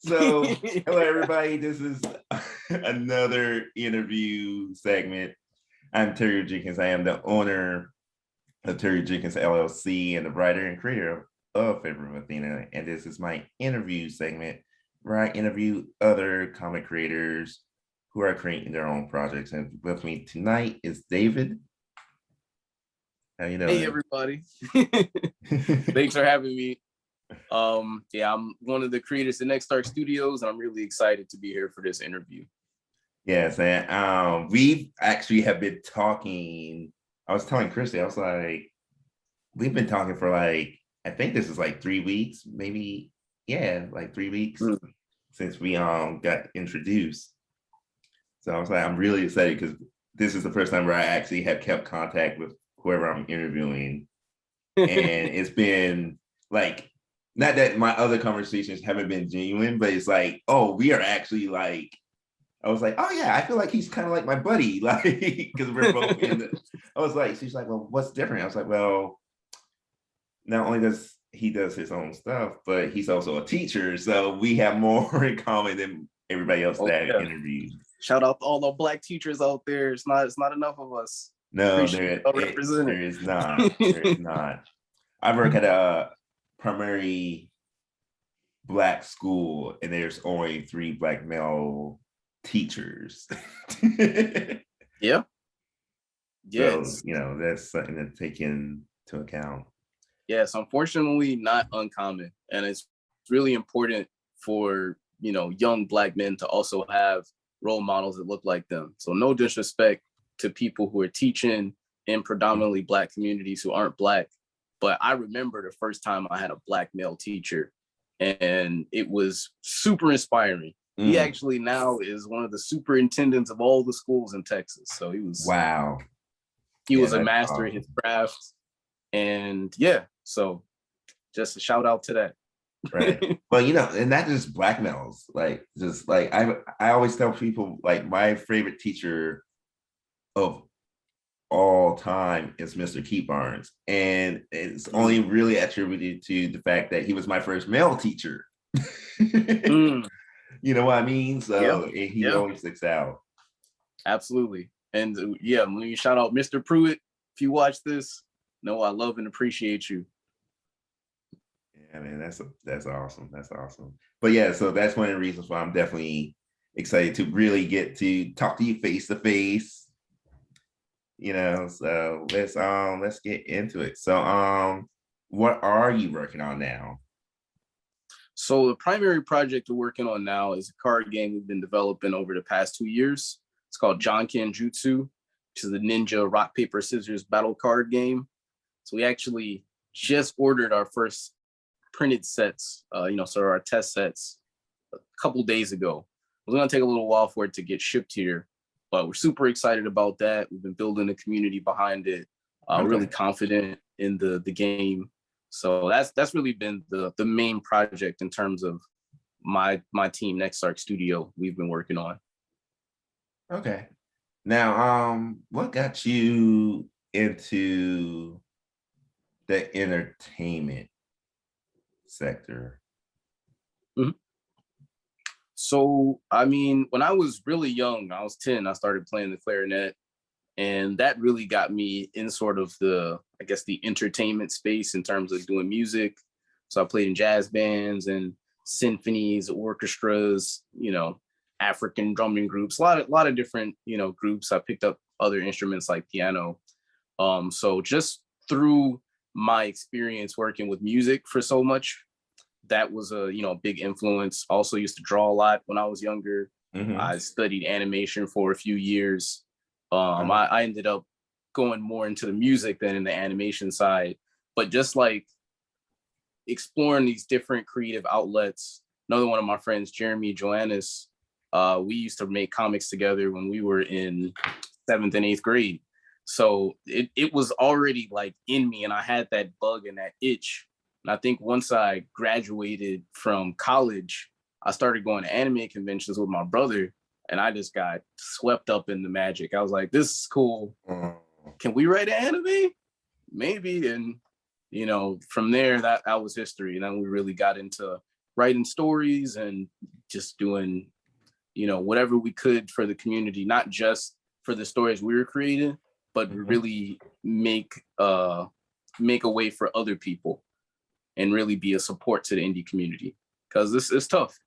So, hello everybody. This is another interview segment. I'm Terry Jenkins. I am the owner of Terry Jenkins LLC and the writer and creator of Favorite of Athena. And this is my interview segment where I interview other comic creators who are creating their own projects. And with me tonight is David. How you doing? Hey everybody. Thanks for having me. Yeah, I'm one of the creators at Next Arc Studios, and I'm really excited to be here for this interview. Yes, and we actually have been talking. I was telling Christy, I was like, we've been talking for like, I think this is like 3 weeks, maybe, yeah, like 3 weeks since we got introduced. So I was like, I'm really excited because this is the first time where I actually have kept contact with whoever I'm interviewing. And it's been like, not that my other conversations haven't been genuine, but it's like, oh, we are actually like, I was like, oh yeah, I feel like he's kind of like my buddy, like, because we're both in the, I was like, she's like, well, what's different? I was like, well, not only does he does his own stuff, but he's also a teacher. So we have more in common than everybody else that I've interviewed. Shout out to all the Black teachers out there. It's not enough of us. No, there is not. There is not. I work at a primary Black school, and there's only 3 Black male teachers. Yeah. So, you know, that's something to take into account. Yes, unfortunately not uncommon. And it's really important for, you know, young Black men to also have role models that look like them. So no disrespect to people who are teaching in predominantly Black communities who aren't Black. But I remember the first time I had a Black male teacher, and it was super inspiring. He actually now is one of the superintendents of all the schools in Texas. So he was, wow. He was a master at his craft. And yeah, so just a shout out to that. Right. Well, you know, and not just Black males, like just like I always tell people, like, my favorite teacher of all time is Mr. Keith Barnes, and it's only really attributed to the fact that he was my first male teacher. You know what I mean? So he always sticks out. Absolutely. And yeah, when you shout out Mr. Pruitt, if you watch this, know I love and appreciate you. Yeah, man, that's awesome. That's awesome. But yeah, so that's one of the reasons why I'm definitely excited to really get to talk to you face to face. You know, so let's get into it. So what are you working on now? So the primary project we're working on now is a card game we've been developing over the past 2 years. It's called Jonken Jutsu, which is a ninja rock, paper, scissors battle card game. So we actually just ordered our first printed sets, so our test sets a couple days ago. It was gonna take a little while for it to get shipped here, but we're super excited about that. We've been building a community behind it. Really confident in the game. So that's really been the main project in terms of my team, Next Arc Studio, we've been working on. Okay. Now, what got you into the entertainment sector? So, I mean, when I was really young, I was 10, I started playing the clarinet, and that really got me in sort of the entertainment space in terms of doing music. So I played in jazz bands and symphonies, orchestras, you know, African drumming groups, a lot of different, you know, groups. I picked up other instruments like piano. So just through my experience working with music for so much, that was a big influence. Also used to draw a lot when I was younger. I studied animation for a few years. I ended up going more into the music than in the animation side, but just like exploring these different creative outlets. Another one of my friends, Jeremy Joannis, we used to make comics together when we were in 7th and 8th grade. So it was already like in me, and I had that bug and that itch. And I think once I graduated from college, I started going to anime conventions with my brother, and I just got swept up in the magic. I was like, this is cool. Can we write an anime? Maybe. And, you know, from there, that was history. And then we really got into writing stories and just doing, whatever we could for the community, not just for the stories we were creating, but really make a way for other people and really be a support to the indie community, because this is tough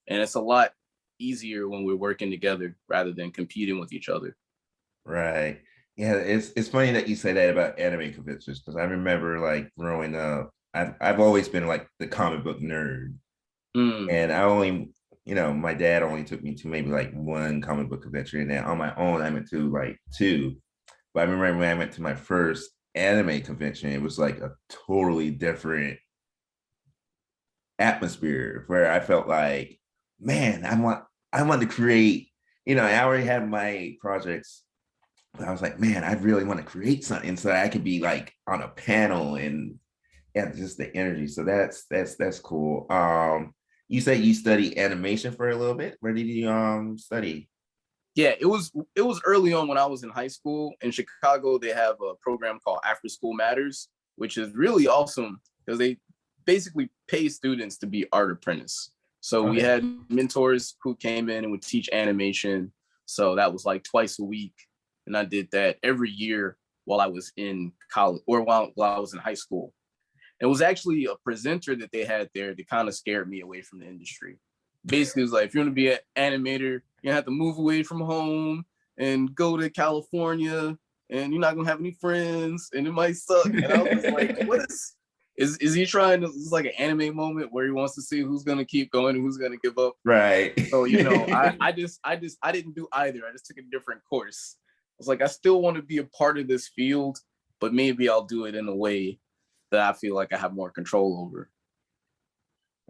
and it's a lot easier when we're working together rather than competing with each other. Right. Yeah, it's funny that you say that about anime conventions, because I remember like growing up, I've always been like the comic book nerd. And I only, my dad only took me to maybe like one comic book convention, and then on my own I went to like two. But I remember when I went to my first anime convention, it was like a totally different atmosphere where I felt like, man, I want to create, I already have my projects. But I was like, man, I really want to create something so that I could be like on a panel and just the energy. So that's cool. You say you study animation for a little bit. Where did you study? Yeah, it was early on when I was in high school. In Chicago, they have a program called After School Matters, which is really awesome because they basically pay students to be art apprentice. So we had mentors who came in and would teach animation. So that was like twice a week. And I did that every year while I was in college, or while I was in high school. It was actually a presenter that they had there that kind of scared me away from the industry. Basically, it was like, if you want to be an animator, you have to move away from home and go to California, and you're not gonna have any friends, and it might suck. And I was like, what is he trying to? It's like an anime moment where he wants to see who's gonna keep going and who's gonna give up. Right. So I didn't do either. I just took a different course. I was like, I still want to be a part of this field, but maybe I'll do it in a way that I feel like I have more control over.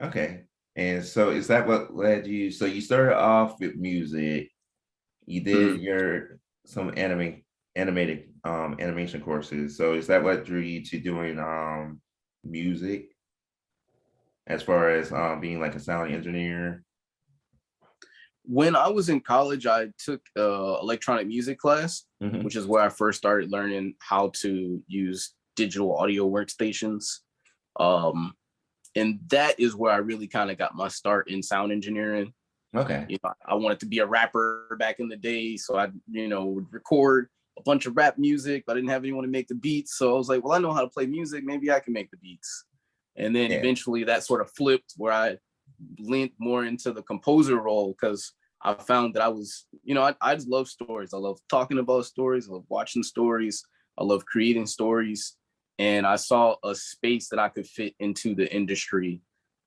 Okay. And so is that what led you? So you started off with music. You did your some animated animation courses. So is that what drew you to doing music as far as being like a sound engineer? When I was in college, I took electronic music class, which is where I first started learning how to use digital audio workstations. And that is where I really kind of got my start in sound engineering. Okay. I wanted to be a rapper back in the day. So I, would record a bunch of rap music, but I didn't have anyone to make the beats. So I was like, well, I know how to play music. Maybe I can make the beats. And then eventually that sort of flipped where I leaned more into the composer role, because I found that I was, I just love stories. I love talking about stories. I love watching stories. I love creating stories. And I saw a space that I could fit into the industry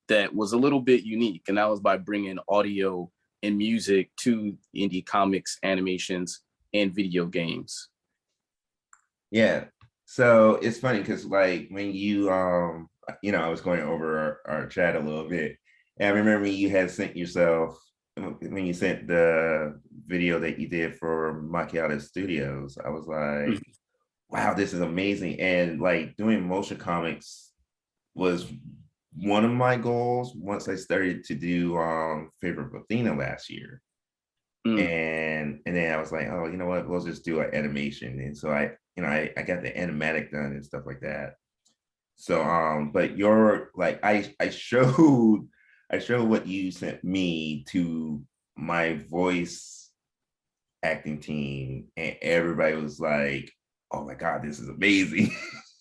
that was a little bit unique. And that was by bringing audio and music to indie comics, animations, and video games. Yeah. So it's funny because like when you I was going over our chat a little bit. And I remember you had sent yourself when you sent the video that you did for Macchiato Studios. I was like, wow, this is amazing. And like doing motion comics was one of my goals once I started to do Favorite Athena last year. And then I was like, oh, you know what, we'll just do an animation. And so I got the animatic done and stuff like that. So but you're like I showed what you sent me to my voice acting team, and everybody was like, oh my God, this is amazing.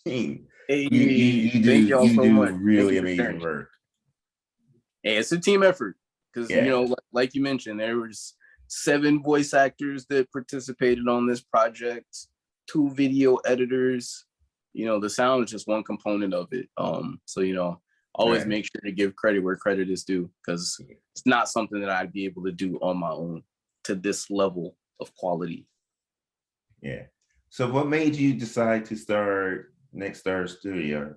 you Thank y'all so do much. really amazing work. Hey, it's a team effort because like you mentioned, there was 7 voice actors that participated on this project, 2 video editors. The sound is just one component of it. So always make sure to give credit where credit is due, because it's not something that I'd be able to do on my own to this level of quality. Yeah. So what made you decide to start Next Star Studios?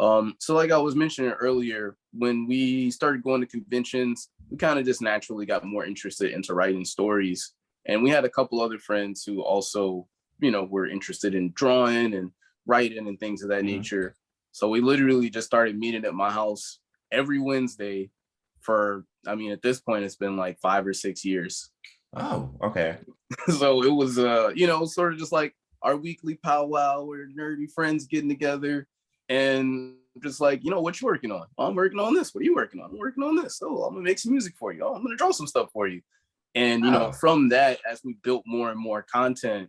So like I was mentioning earlier, when we started going to conventions, we kind of just naturally got more interested into writing stories. And we had a couple other friends who also, were interested in drawing and writing and things of that nature. So we literally just started meeting at my house every Wednesday at this point, it's been like 5 or 6 years. Oh, okay. So it was, sort of just like our weekly powwow where nerdy friends getting together. And just like, what you working on? Oh, I'm working on this. What are you working on? I'm working on this. Oh, I'm gonna make some music for you. Oh, I'm gonna draw some stuff for you. And Oh, from that, as we built more and more content,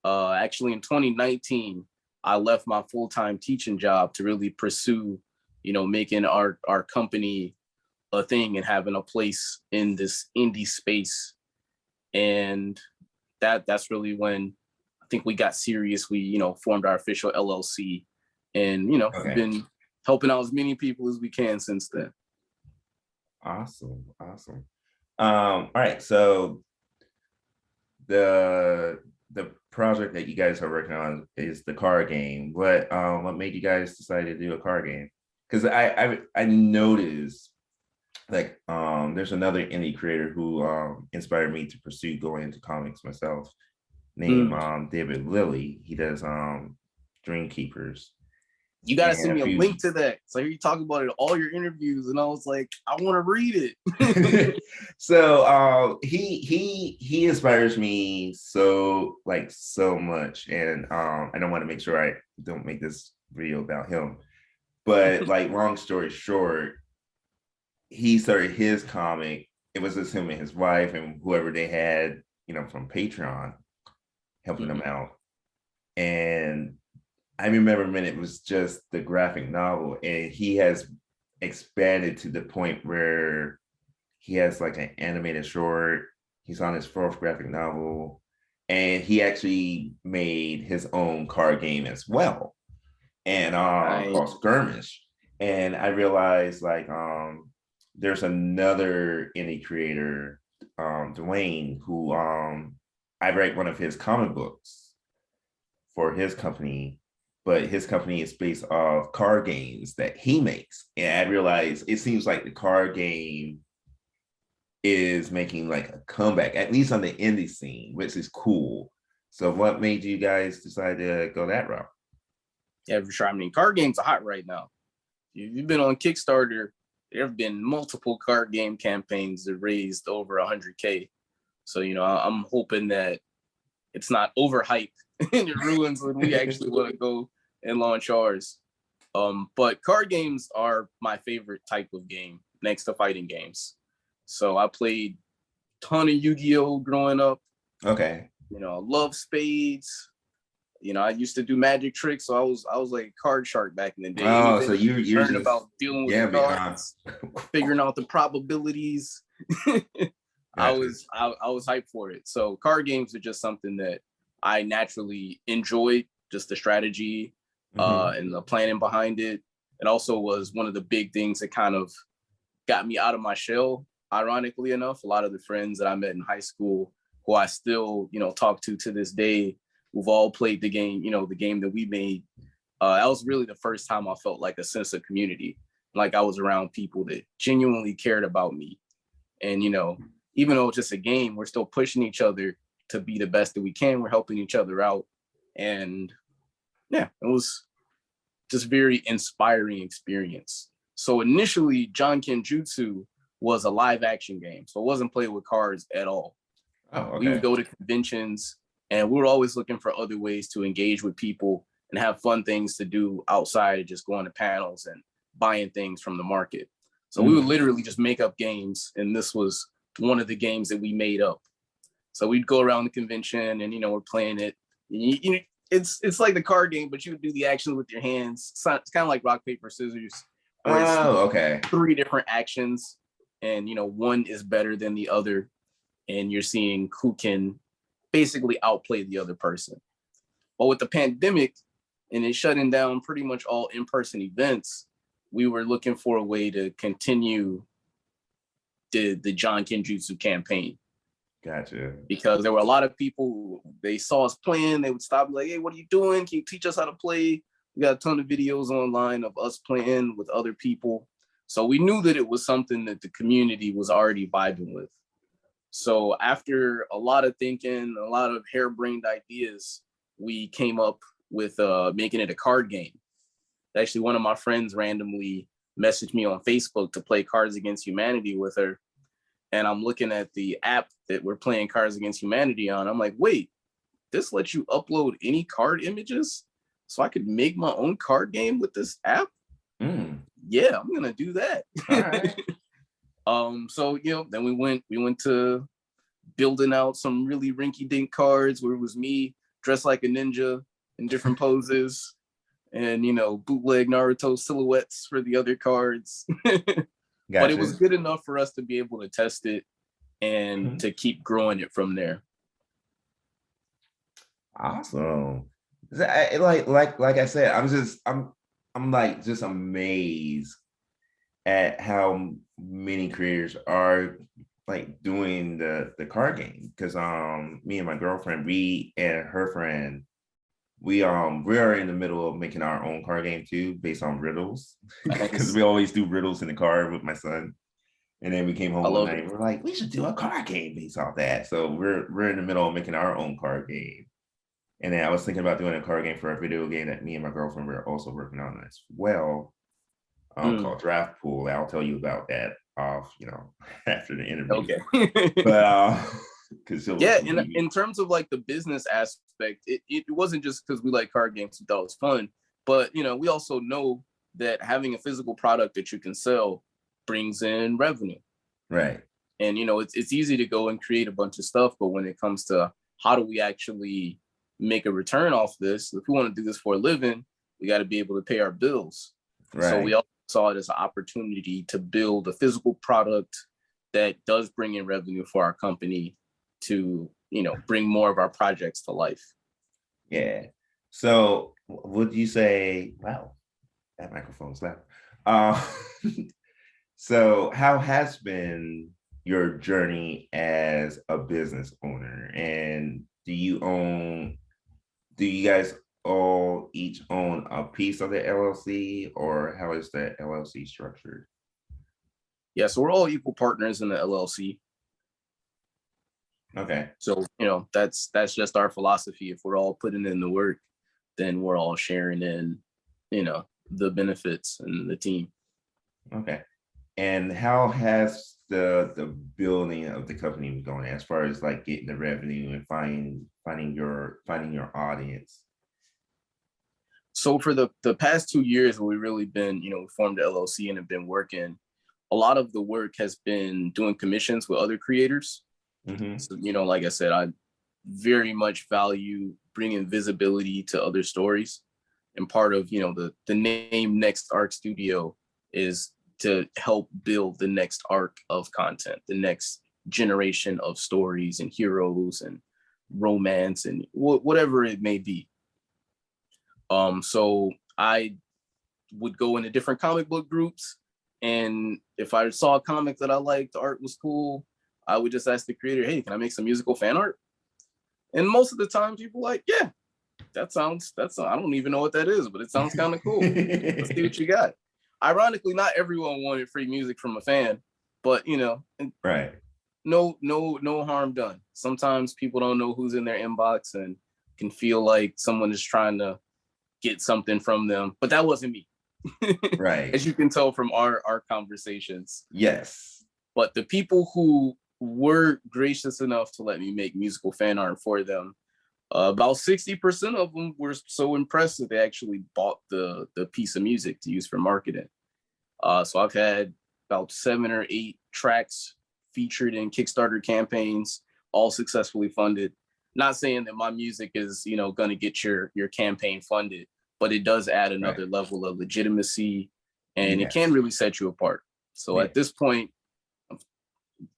actually in 2019, I left my full-time teaching job to really pursue, making our company a thing and having a place in this indie space. And that's really when I think we got serious. We, formed our official LLC, and, okay. been helping out as many people as we can since then. Awesome. Awesome. All right. So the project that you guys are working on is the card game. What made you guys decide to do a card game? Because I noticed like there's another indie creator who inspired me to pursue going into comics myself, named Mm. David Lilly. He does Dream Keepers. You got to And send a me a few link to that. So you talk about it in all your interviews, and I was like, I want to read it. so he inspires me so much, and I don't want to make sure I don't make this video about him, but like long story short, he started his comic. It was just him and his wife and whoever they had, from Patreon helping them Mhm. out. And I remember when it was just the graphic novel, and he has expanded to the point where he has like an animated short. He's on his fourth graphic novel, and he actually made his own card game as well, and I called Skirmish. And I realized like there's another indie creator, Dwayne, who I write one of his comic books for his company, but his company is based off card games that he makes. And I realized it seems like the card game is making like a comeback, at least on the indie scene, which is cool. So what made you guys decide to go that route? Yeah, for sure. I mean, card games are hot right now. You've been on Kickstarter. There have been multiple card game campaigns that raised over 100K. So, I'm hoping that it's not overhyped and it ruins when we actually want to go and launch ours. But card games are my favorite type of game next to fighting games. So I played a ton of Yu-Gi-Oh growing up. Okay. I love spades. I used to do magic tricks, so I was like a card shark back in the day. Oh, so Anything you're learned just about dealing with the gambling, huh? cards, figuring out the probabilities. I Gotcha. was I was hyped for it. So card games are just something that I naturally enjoyed, just the strategy Hmm. and the planning behind it. It also was one of the big things that kind of got me out of my shell. Ironically enough, a lot of the friends that I met in high school, who I still, talk to this day, who've all played the game, the game that we made. That was really the first time I felt like a sense of community, like I was around people that genuinely cared about me. And, even though it's just a game, we're still pushing each other to be the best that we can. We're helping each other out. And yeah, it was just very inspiring experience. So initially, John Kenjutsu was a live action game. So it wasn't played with cards at all. Oh, We would okay. go to conventions, and we were always looking for other ways to engage with people and have fun things to do outside of just going to panels and buying things from the market. So we would Hmm. literally just make up games, and this was one of the games that we made up. So we'd go around the convention, and we're playing it. It's like the card game, but you would do the actions with your hands. It's kind of like rock paper scissors, where it's Oh, okay. three different actions, and one is better than the other, and you're seeing who can basically outplay the other person. But with the pandemic and it shutting down pretty much all in-person events, we were looking for a way to continue the John Kenjutsu campaign, Gotcha. because there were a lot of people, they saw us playing, they would stop like, hey, what are you doing? Can you teach us how to play? We got a ton of videos online of us playing with other people. So we knew that it was something that the community was already vibing with. So after a lot of thinking, a lot of harebrained ideas, we came up with making it a card game. Actually, one of my friends randomly messaged me on Facebook to play Cards Against Humanity with her. And I'm looking at the app that we're playing Cards Against Humanity on. I'm like, wait, this lets you upload any card images? So I could make my own card game with this app? Yeah, I'm gonna do that. All right. So then we went to building out some really rinky-dink cards where it was me dressed like a ninja in different poses, and bootleg Naruto silhouettes for the other cards. But it was Gotcha. good enough for us to be able to test it and Mhm. to keep growing it from there. Awesome. Like I said, I'm like just amazed at how many creators are like doing the card game. Because me and my girlfriend, we and her friend, we are in the middle of making our own card game too, based on riddles. Because Nice. we always do riddles in the car with my son. And then we came I home one love night it. and we're like, we should do a card game based off that. So we're in the middle of making our own card game. And then I was thinking about doing a card game for a video game that me and my girlfriend were also working on as well, Mm, called Draft Pool. I'll tell you about that off, after the interview. okay. But because Yeah, she'll beat me. in terms of like the business aspect, it wasn't just because we like card games and thought it was fun, but we also know that having a physical product that you can sell brings in revenue. Right. And it's easy to go and create a bunch of stuff, but when it comes to how do we actually make a return off this, if we want to do this for a living, we got to be able to pay our bills. So we Right. also saw it as an opportunity to build a physical product that does bring in revenue for our company to bring more of our projects to life. Yeah. So would you say, wow, that microphone's loud. Uh, so how has been your journey as a business owner? And do you guys all each own a piece of the LLC, or how is the LLC structured? Yeah, so we're all equal partners in the LLC. Okay. So that's just our philosophy. If we're all putting in the work, then we're all sharing in the benefits and the team. Okay. And how has the building of the company been going as far as like getting the revenue and finding your audience? So for the past 2 years, we really been we formed the LLC and have been working. A lot of the work has been doing commissions with other creators. Mm-hmm. So like I said, I very much value bringing visibility to other stories, and part of the name Next Arc Studio is to help build the next arc of content, the next generation of stories and heroes and romance and whatever it may be. So I would go into different comic book groups, and if I saw a comic that I liked, the art was cool, I would just ask the creator, "Hey, can I make some musical fan art?" And most of the time, people like, "Yeah, I don't even know what that is, but it sounds kind of cool. Let's see what you got." Ironically, not everyone wanted free music from a fan, but Right. no harm done. Sometimes people don't know who's in their inbox and can feel like someone is trying to get something from them, but that wasn't me. Right. As you can tell from our conversations. Yes. But the people who were gracious enough to let me make musical fan art for them, about 60% of them were so impressed that they actually bought the piece of music to use for marketing. So I've had about 7 or 8 tracks featured in Kickstarter campaigns, all successfully funded. Not saying that my music is going to get your campaign funded, but it does add Right. another level of legitimacy, and it can Yes. really set you apart. So Yeah. at this point, I've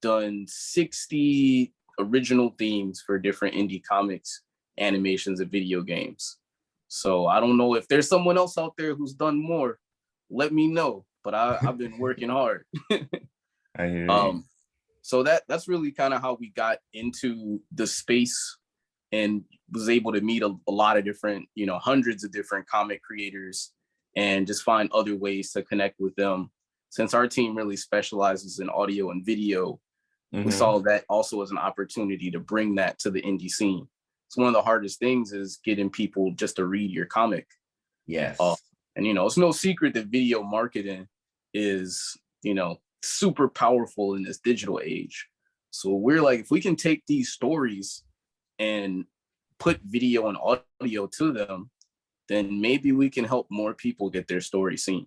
done 60 original themes for different indie comics, animations, and video games. So I don't know if there's someone else out there who's done more. Let me know. But I've been working hard. I hear you. um, so that's really kind of how we got into the space and was able to meet a lot of different, hundreds of different comic creators and just find other ways to connect with them. Since our team really specializes in audio and video, we Mm-hmm. saw that also as an opportunity to bring that to the indie scene. It's one of the hardest things is getting people just to read your comic. Uh, Yes. and it's no secret that video marketing is, super powerful in this digital age. So we're like, if we can take these stories and put video and audio to them, then maybe we can help more people get their story seen.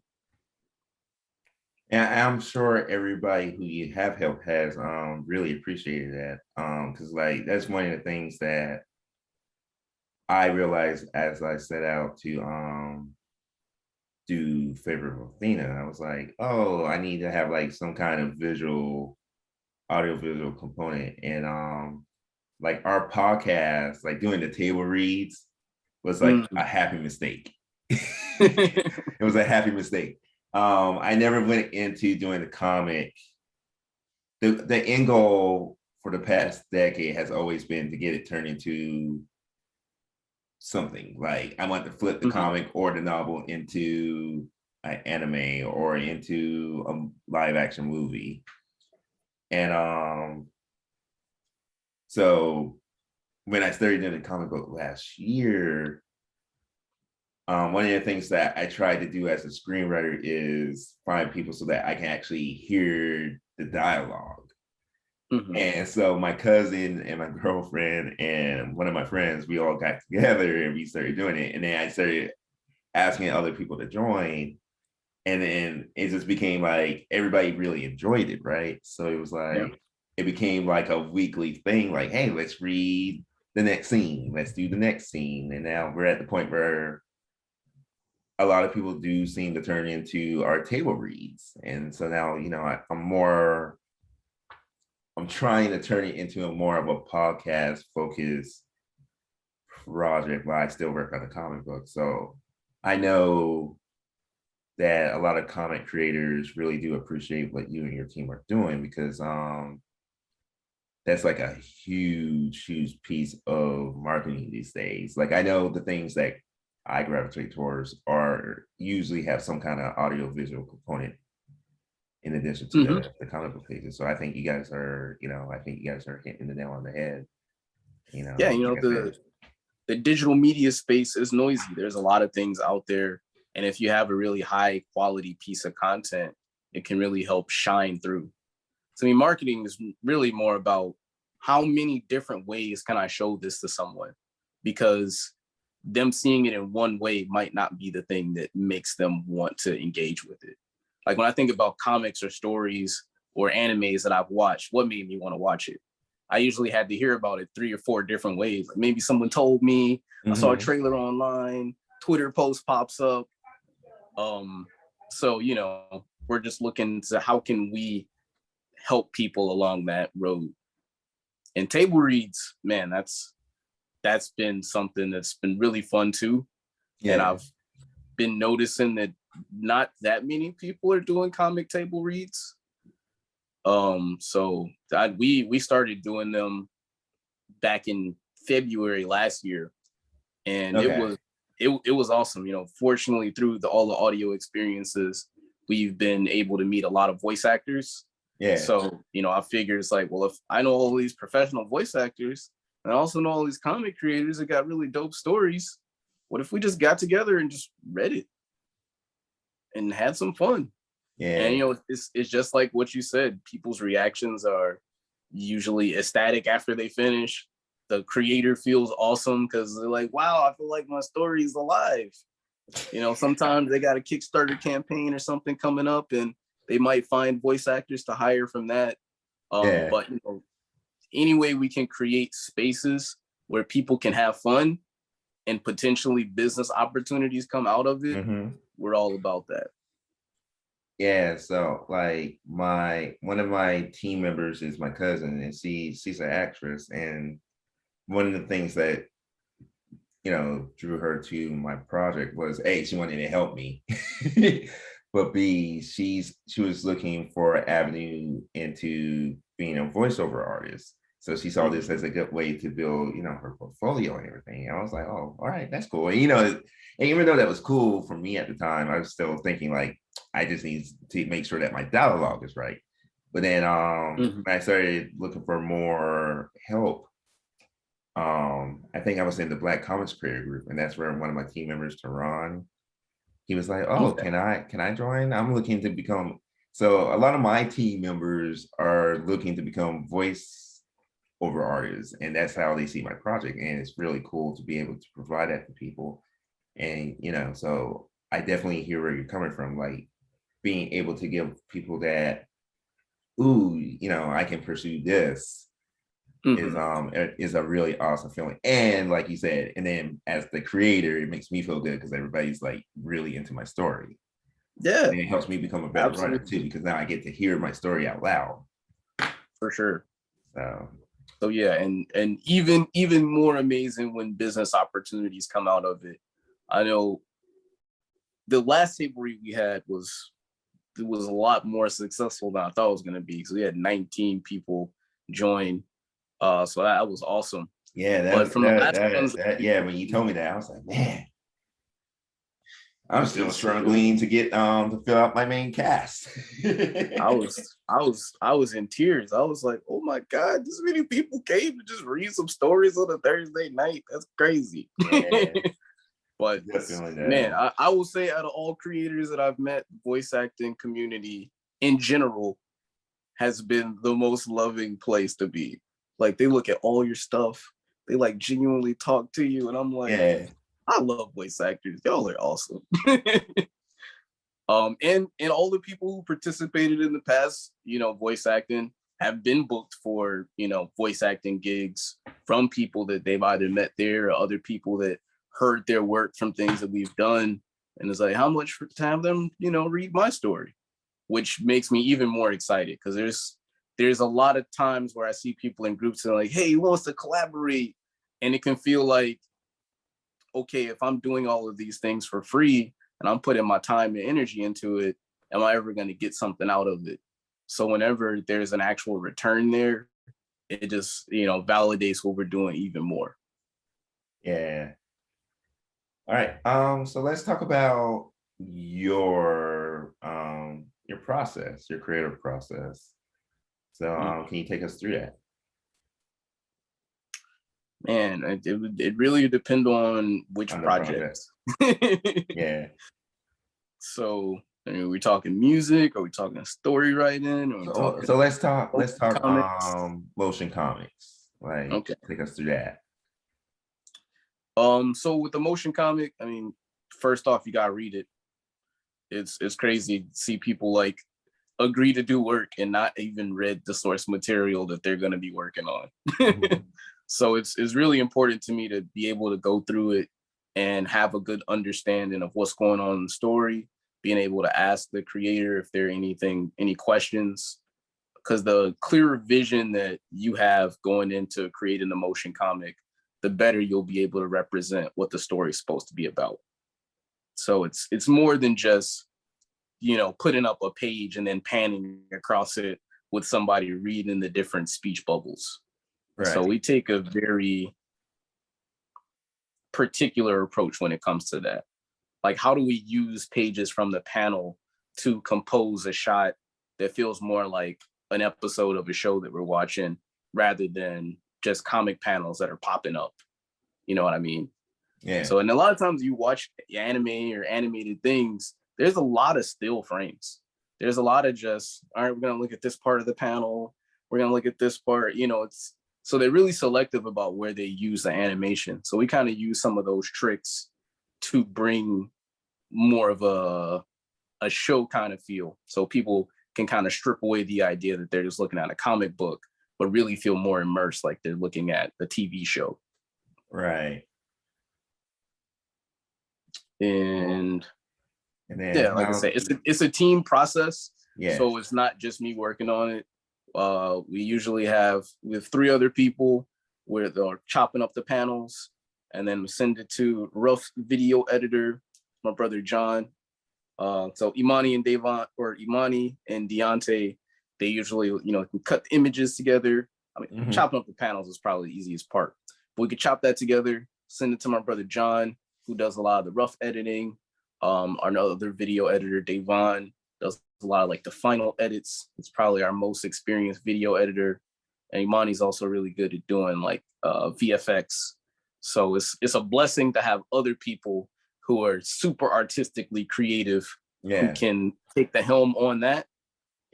And I'm sure everybody who you have helped has really appreciated that. Because like that's one of the things that I realized as I set out to do Favorite Athena. I was like, oh, I need to have like some kind of audio visual component. And like our podcast, like doing the table reads was like Mm. a happy mistake. It was a happy mistake. I never went into doing the comic. The end goal for the past decade has always been to get it turned into something. Like I want to flip the Mhm. comic or the novel into an anime or into a live action movie. And so when I started doing the comic book last year, one of the things that I tried to do as a screenwriter is find people so that I can actually hear the dialogue. Mhm. And so my cousin and my girlfriend and one of my friends, we all got together and we started doing it. And then I started asking other people to join. And then it just became like everybody really enjoyed it, right? So it was Yeah. like it became like a weekly thing, like, hey, let's read the next scene, let's do the next scene. And now we're at the point where a lot of people do seem to turn into our table reads. And so now, I'm trying to turn it into a more of a podcast focused project while I still work on the comic book. So I know that a lot of comic creators really do appreciate what you and your team are doing because that's like a huge piece of marketing these days. Like I know the things that I gravitate towards are usually have some kind of audio visual component in addition to Mhm. the comic book pages. So I think you guys are, I think you guys are hitting the nail on the head. Yeah, Like I said, the digital media space is noisy. There's a lot of things out there, and if you have a really high quality piece of content, it can really help shine through. So, I mean, marketing is really more about how many different ways can I show this to someone, because them seeing it in one way might not be the thing that makes them want to engage with it. Like when I think about comics or stories or animes that I've watched, what made me want to watch it? I usually had to hear about it 3 or 4 different ways. Like maybe someone told me, I saw a mm-hmm. trailer online, Twitter post pops up. Um, so we're just looking to how can we help people along that road. And table reads, man, that's been something that's been really fun too. And Yeah, I've been noticing that not that many people are doing comic table reads. So we started doing them back in February last year, and it okay, was it was awesome. Fortunately, through all the audio experiences, we've been able to meet a lot of voice actors. yeah, So I figured it's like, well, if I know all these professional voice actors, and I also know all these comic creators that got really dope stories, what if we just got together and just read it and had some fun? And yeah, it's just like what you said. People's reactions are usually ecstatic after they finish. The creator feels awesome because they're like, "Wow, I feel like my story is alive." Sometimes they got a Kickstarter campaign or something coming up, and they might find voice actors to hire from that. yeah. But any way we can create spaces where people can have fun and potentially business opportunities come out of it, Mm-hmm. we're all about that. Yeah, so like my one of my team members is my cousin, and she's an actress, and one of the things that drew her to my project was A, she wanted to help me, but B, she was looking for an avenue into being a voiceover artist. So she saw Mhm. this as a good way to build, her portfolio and everything. And I was like, oh, all right, that's cool. And, and even though that was cool for me at the time, I was still thinking like, I just need to make sure that my dialogue is right. But then Mhm. when I started looking for more help, I think I was in the Black Comics Creator Group, and that's where one of my team members, Teron, he was like, "Oh, Okay. can I join? I'm looking to become." So a lot of my team members are looking to become voice over artists, and that's how they see my project. And it's really cool to be able to provide that to people. And so I definitely hear where you're coming from. Like being able to give people that, ooh, I can pursue this is a really awesome feeling. And like you said, and then as the creator, it makes me feel good because everybody's like really into my story. Yeah, And it helps me become a better runner absolutely. too, because now I get to hear my story out loud. For sure. So So yeah, and even more amazing when business opportunities come out of it. I know the last table read we had was, it was a lot more successful than I thought it was going to be. So we had 19 people join. So that was awesome. yeah, But that from the that last that, ones, that yeah, when you told me that, I was like, man, I'm still struggling to get to fill out my main cast. I was in tears. I was like, oh my God, this many people came to just read some stories on a Thursday night. That's crazy. Yeah, But definitely man, that. I will say out of all creators that I've met, voice acting community in general has been the most loving place to be. Like they look at all your stuff, they like genuinely talk to you, and I'm like, Yeah, I love voice actors. Y'all are awesome. And all the people who participated in the past, voice acting have been booked for, voice acting gigs from people that they've either met there or other people that heard their work from things that we've done. And it's like, how much for to have them, read my story, which makes me even more excited because there's a lot of times where I see people in groups and like, hey, who wants to collaborate? And it can feel like, okay, if I'm doing all of these things for free and I'm putting my time and energy into it, am I ever going to get something out of it? So whenever there's an actual return there, it just, validates what we're doing even more. yeah. All right. So let's talk about your process, your creative process. So can you take us through that? Man, it really depends on which On the project. project. Yeah. So, I mean, are we talking music? Are we talking story writing? Are we So talking let's talk comics? motion comics. Like Okay. take us through that. So with the motion comic, I mean, first off, you gotta read it. It's crazy to see people like agree to do work and not even read the source material that they're gonna be working on. Mhm. So it's really important to me to be able to go through it and have a good understanding of what's going on in the story, being able to ask the creator if there are any questions, because the clearer vision that you have going into creating the motion comic, the better you'll be able to represent what the story is supposed to be about. So it's more than just, putting up a page and then panning across it with somebody reading the different speech bubbles. So Right. we take a very particular approach when it comes to that. Like, how do we use pages from the panel to compose a shot that feels more like an episode of a show that we're watching rather than just comic panels that are popping up? You know what I mean? Yeah. So, and a lot of times you watch anime or animated things, there's a lot of still frames. There's a lot of just, all right, we're going to look at this part of the panel. We're going to look at this part. It's so they're really selective about where they use the animation. So we kind of use some of those tricks to bring more of a show kind of feel. So people can kind of strip away the idea that they're just looking at a comic book, but really feel more immersed like they're looking at the TV show. Right. And And then yeah, like I how? said, it's a team process. Yes. So it's not just me working on it. We usually have with 3 other people where they're chopping up the panels and then send it to rough video editor, my brother John. So Imani and Deontay, they usually, can cut the images together. I mean, Mhm. chopping up the panels is probably the easiest part. But we could chop that together, send it to my brother John, who does a lot of the rough editing. Our other video editor, Davon, does a lot of like the final edits. It's probably our most experienced video editor. And Imani's also really good at doing like VFX. So it's a blessing to have other people who are super artistically creative who Yeah. can take the helm on that.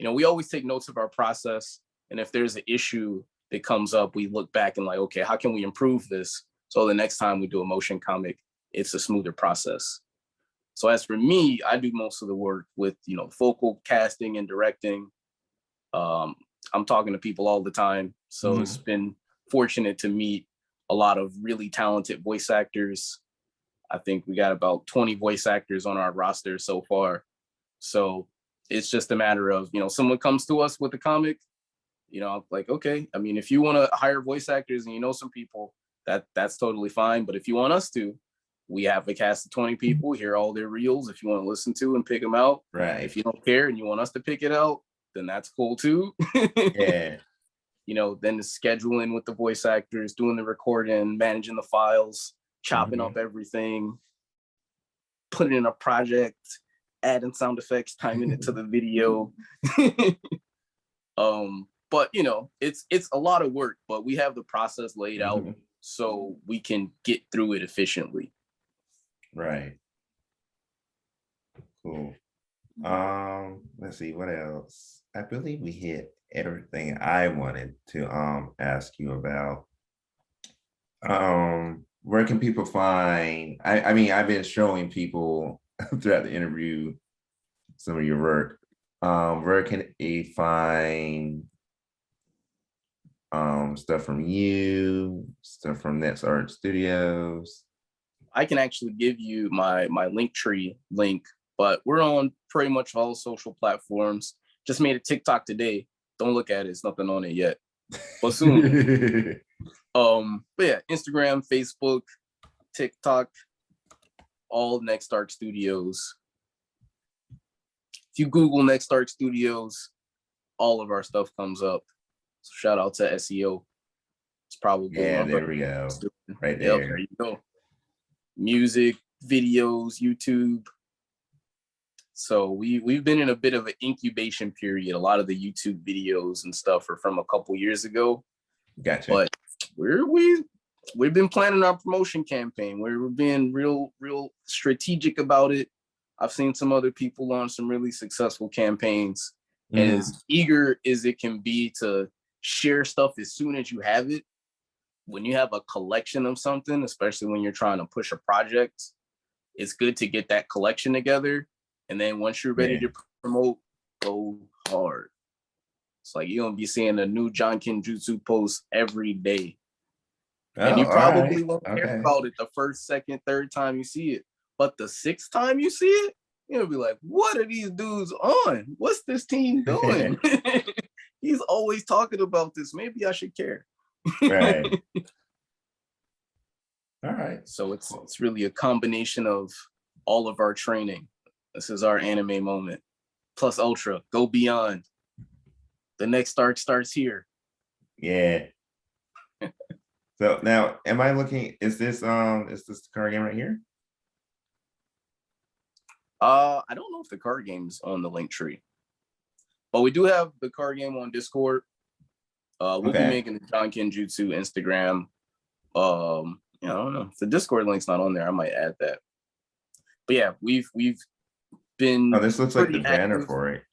We always take notes of our process. And if there's an issue that comes up, we look back and like, okay, how can we improve this? So the next time we do a motion comic, it's a smoother process. So as for me, I do most of the work with, vocal casting and directing. I'm talking to people all the time. So it's been fortunate to meet a lot of really talented voice actors. I think we got about 20 voice actors on our roster so far. So it's just a matter of, someone comes to us with a comic, like, okay, I mean, if you want to hire voice actors and some people, that's totally fine. But if you want us to, we have a cast of 20 people, hear all their reels if you want to listen to and pick them out. Right. If you don't care and you want us to pick it out, then that's cool too. Yeah. Then the scheduling with the voice actors, doing the recording, managing the files, chopping up everything, putting in a project, adding sound effects, timing it to the video. But it's a lot of work, but we have the process laid out so we can get through it efficiently. Right. Cool. Let's see what else. I believe we hit everything I wanted to ask you about. Where can people find, I mean, I've been showing people throughout the interview some of your work. Where can they find stuff from you, stuff from Next Art Studios? I can actually give you my Linktree link, but we're on pretty much all social platforms. Just made a TikTok today. Don't look at it, it's nothing on it yet, but soon. But yeah, Instagram, Facebook, TikTok, all Next Art Studios. If you Google Next Art Studios, all of our stuff comes up. So shout out to SEO. It's probably there we go. Right there. Yep, there you go. Music, videos, YouTube. So we've been in a bit of an incubation period. A lot of the YouTube videos and stuff are from a couple years ago. Gotcha. But we've been planning our promotion campaign. We're being real strategic about it. I've seen some other people launch some really successful campaigns, and as eager as it can be to share stuff as soon as you have it, when you have a collection of something, especially when you're trying to push a project, it's good to get that collection together. And then once you're ready to promote, go hard. It's like you're gonna be seeing a new John Kenjutsu post every day. And you probably won't care about it the first, second, third time you see it. But the sixth time you see it, you'll be like, what are these dudes on? What's this team doing? He's always talking about this. Maybe I should care. Right. All right. So it's really a combination of all of our training. This is our anime moment. Plus Ultra, go beyond. The next arc starts here. Yeah. So now, am I looking? Is this the card game right here? I don't know if the card game's on the Linktree, but we do have the card game on Discord. We'll be making the John Kenjutsu Instagram. I don't know if the Discord link's not on there. I might add that. But yeah, we've been. Oh, this looks like the banner for it.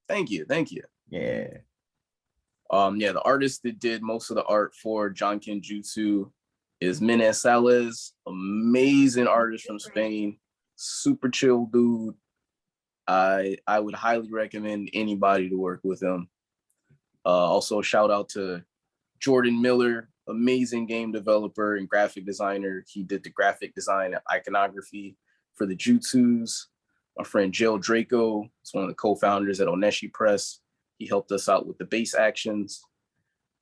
Thank you. Yeah. The artist that did most of the art for John Kenjutsu is Menes Sales, amazing artist from Spain, super chill dude. I would highly recommend anybody to work with him. Also, shout out to Jordan Miller, amazing game developer and graphic designer. He did the graphic design and iconography for the Jutsus. My friend Jill Draco is one of the co-founders at Oneshi Press. He helped us out with the base actions.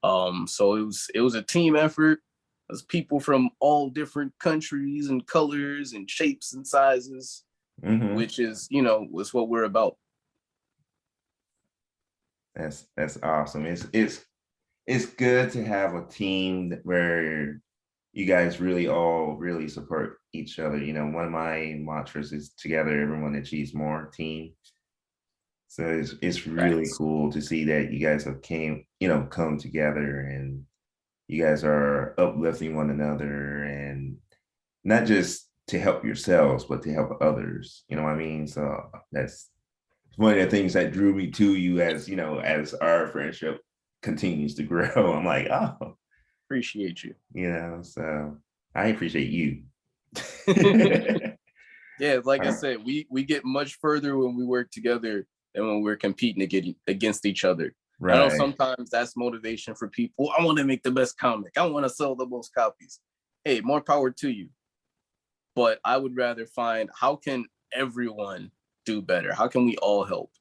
So it was a team effort. There's people from all different countries and colors and shapes and sizes, which is, was what we're about. That's awesome. It's good to have a team where you guys really support each other. One of my mantras is together everyone achieves more team. So it's really cool to see that you guys have come together and you guys are uplifting one another, and not just to help yourselves, but to help others. You know what I mean? So that's one of the things that drew me to you as our friendship continues to grow. I'm like, oh, appreciate you. So I appreciate you. Yeah, like I said, we get much further when we work together than when we're competing against each other. I know Right. sometimes that's motivation for people. I want to make the best comic. I want to sell the most copies. Hey, more power to you. But I would rather find how can everyone do better? How can we all help?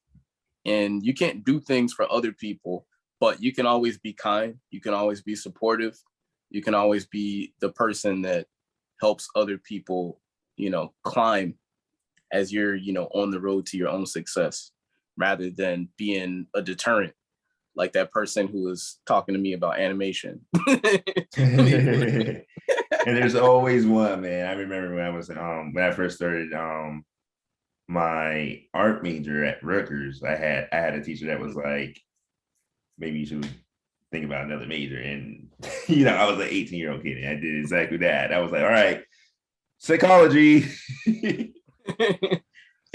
And you can't do things for other people, but you can always be kind. You can always be supportive. You can always be the person that helps other people, climb as you're, on the road to your own success rather than being a deterrent like that person who was talking to me about animation. And there's always one, man. I remember when I first started my art major at Rutgers, I had a teacher that was like, maybe you should think about another major. And I was an 18-year-old kid and I did exactly that. I was like, all right, psychology.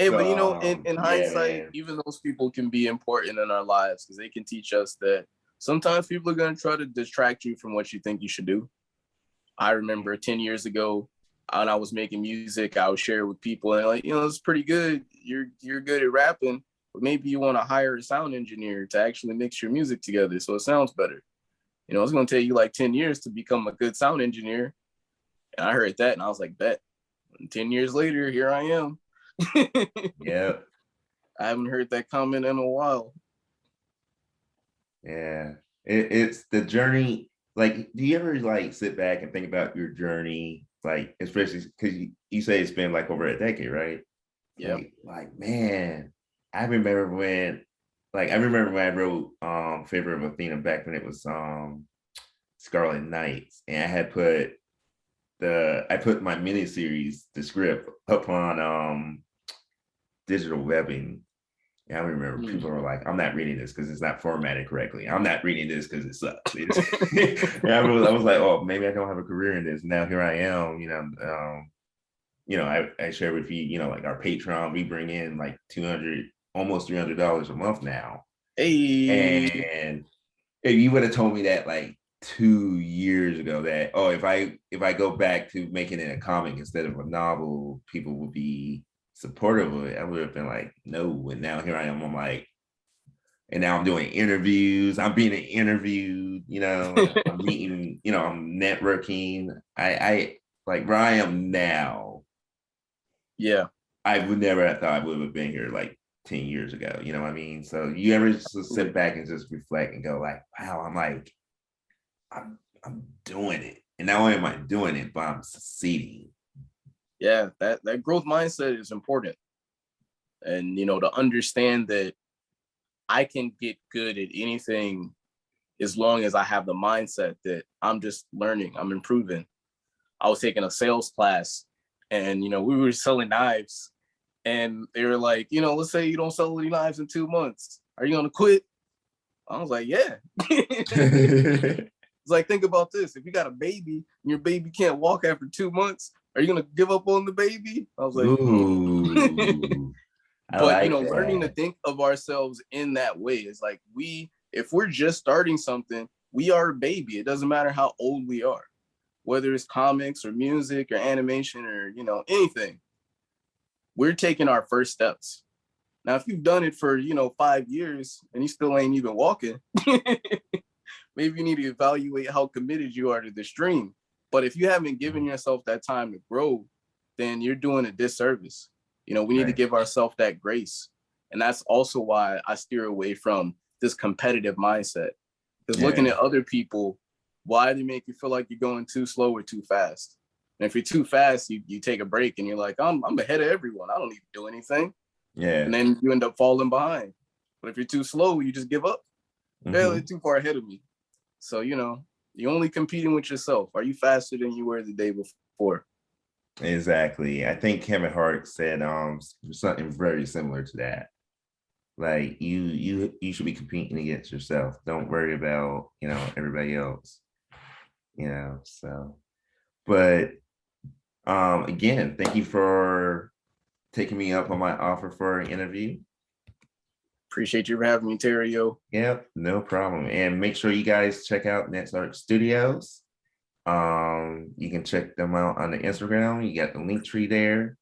Hey, So but in yeah, hindsight, man. even those people can be important in our lives because they can teach us that sometimes people are going to try to distract you from what you think you should do. I remember 10 years ago when I was making music, I would share it with people and like, it's pretty good. You're good at rapping, but maybe you want to hire a sound engineer to actually mix your music together so it sounds better. It's going to take you like 10 years to become a good sound engineer. And I heard that and I was like, bet. And 10 years later, here I am. Yep. I haven't heard that comment in a while. Yeah. It's the journey. Like, do you ever like sit back and think about your journey? Like, especially because you say it's been like over a decade, right? Yeah. Man, I remember when I wrote Favor of Athena back when it was Scarlet Knights, and I put my miniseries, the script, up on digital webbing. And I remember Mm. people were like, I'm not reading this because it's not formatted correctly. I'm not reading this because it sucks. And I was like, oh, maybe I don't have a career in this. Now here I am, I share with you, like our Patreon, we bring in like 200, almost $300 a month now. Hey. And if you would have told me that like 2 years ago that, oh, if I go back to making it a comic instead of a novel, people would be supportive of it, I would have been like, no. And now here I am. And now I'm doing interviews. I'm being interviewed, I'm meeting, I'm networking. I like where I am now. Yeah. I would never have thought I would have been here like 10 years ago. You know what I mean? So you ever just sit back and just reflect and go like, wow, I'm doing it. And not only am I doing it, but I'm succeeding. Yeah. That growth mindset is important. And, to understand that I can get good at anything as long as I have the mindset that I'm just learning, I'm improving. I was taking a sales class and, we were selling knives and they were like, let's say you don't sell any knives in 2 months. Are you going to quit? I was like, yeah. It's like, think about this. If you got a baby and your baby can't walk after 2 months, are you going to give up on the baby? I was like, Ooh, I But, like learning to that. think of ourselves in that way is like if we're just starting something, we are a baby. It doesn't matter how old we are, whether it's comics or music or animation or, anything. We're taking our first steps. Now, if you've done it for, 5 years and you still ain't even walking, maybe you need to evaluate how committed you are to the stream. But if you haven't given yourself that time to grow, then you're doing a disservice. We need to Right. give ourselves that grace. And that's also why I steer away from this competitive mindset. Because looking Yeah. at other people, why do they make you feel like you're going too slow or too fast? And if you're too fast, you take a break and you're like, I'm ahead of everyone. I don't need to do anything. Yeah. And then you end up falling behind. But if you're too slow, you just give up. Yeah, they're Hmm. too far ahead of me. So, you're only competing with yourself. Are you faster than you were the day before? Exactly. I think Kevin Hart said something very similar to that. Like you should be competing against yourself. Don't worry about, everybody else. So but again, thank you for taking me up on my offer for an interview. Appreciate you for having me, Terrio. Yep, no problem. And make sure you guys check out Nexark Studios. You can check them out on the Instagram. You got the link tree there.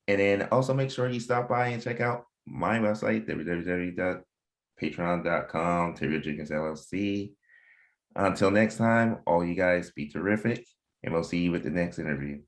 And then also make sure you stop by and check out my website, www.patreon.com, Terrio Jenkins LLC. Until next time, all you guys be terrific, and we'll see you with the next interview.